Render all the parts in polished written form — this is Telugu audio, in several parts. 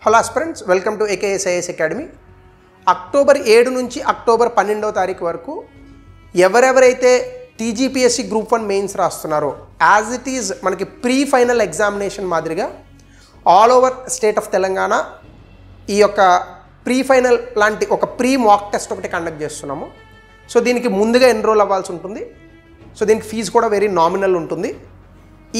Hello aspirants, welcome to AKSIS academy. October 7 నుంచి అక్టోబర్ 12వ తారీఖు వరకు ఎవరెవరైతే TGPSC గ్రూప్ 1 మెయిన్స్ రాస్తున్నారో యాజ్ ఇట్ ఈజ్ మనకి ప్రీ ఫైనల్ ఎగ్జామినేషన్ మాదిరిగా all over state of Telangana ఈ యొక్క ప్రీ ఫైనల్ లాంటి ఒక ప్రీ మాక్ టెస్ట్ ఒకటి కండక్ట్ చేస్తున్నాము. సో దీనికి ముందుగా ఎన్రోల్ అవ్వాల్సి ఉంటుంది. సో దీనికి ఫీజు కూడా వెరీ నామినల్ ఉంటుంది.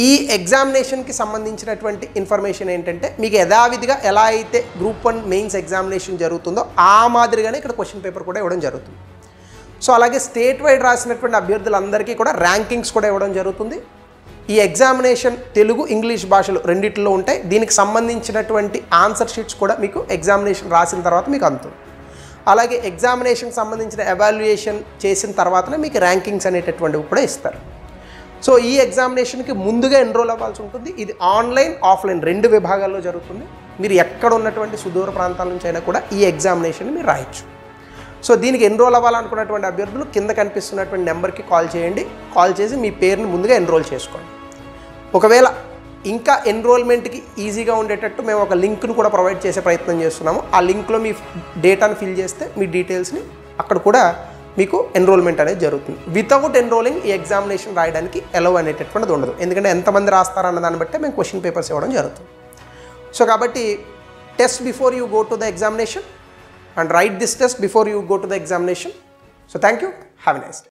ఈ ఎగ్జామినేషన్కి సంబంధించినటువంటి ఇన్ఫర్మేషన్ ఏంటంటే మీకు యథావిధిగా ఎలా అయితే గ్రూప్ 1 మెయిన్స్ ఎగ్జామినేషన్ జరుగుతుందో ఆ మాదిరిగానే ఇక్కడ క్వశ్చన్ పేపర్ కూడా ఇవ్వడం జరుగుతుంది. సో అలాగే స్టేట్ వైడ్ రాసినటువంటి అభ్యర్థులందరికీ కూడా ర్యాంకింగ్స్ కూడా ఇవ్వడం జరుగుతుంది. ఈ ఎగ్జామినేషన్ తెలుగు ఇంగ్లీష్ భాషలు రెండిట్లో ఉంటాయి. దీనికి సంబంధించినటువంటి ఆన్సర్ షీట్స్ కూడా మీకు ఎగ్జామినేషన్ రాసిన తర్వాత మీకు అందుతుంది. అలాగే ఎగ్జామినేషన్కి సంబంధించిన ఎవాల్యుయేషన్ చేసిన తర్వాతనే మీకు ర్యాంకింగ్స్ అనేటటువంటివి కూడా ఇస్తారు. సో ఈ ఎగ్జామినేషన్కి ముందుగా ఎన్రోల్ అవ్వాల్సి ఉంటుంది. ఇది ఆన్లైన్ ఆఫ్లైన్ రెండు విభాగాల్లో జరుగుతుంది. మీరు ఎక్కడ ఉన్నటువంటి సుదూర ప్రాంతాల నుంచి అయినా కూడా ఈ ఎగ్జామినేషన్ మీరు రాయొచ్చు. సో దీనికి ఎన్రోల్ అవ్వాలనుకున్నటువంటి అభ్యర్థులు కింద కనిపిస్తున్నటువంటి నెంబర్కి కాల్ చేయండి. కాల్ చేసి మీ పేరుని ముందుగా ఎన్రోల్ చేసుకోండి. ఒకవేళ ఇంకా ఎన్రోల్మెంట్కి ఈజీగా ఉండేటట్టు మేము ఒక లింక్ను కూడా ప్రొవైడ్ చేసే ప్రయత్నం చేస్తున్నాము. ఆ లింక్లో మీ డేటాను ఫిల్ చేస్తే మీ డీటెయిల్స్ని అక్కడ కూడా మీకు ఎన్రోల్మెంట్ అనేది జరుగుతుంది. వితౌట్ ఎన్రోలింగ్ ఈ ఎగ్జామినేషన్ రాయడానికి అలౌ అనేటటువంటిది ఉండదు. ఎందుకంటే ఎంతమంది రాస్తారన్న దాన్ని బట్టి మేము క్వశ్చన్ పేపర్స్ ఇవ్వడం జరుగుతుంది. సో కాబట్టి test before you go to the examination and right this test before you go to the examination. So thank you. Have a nice day.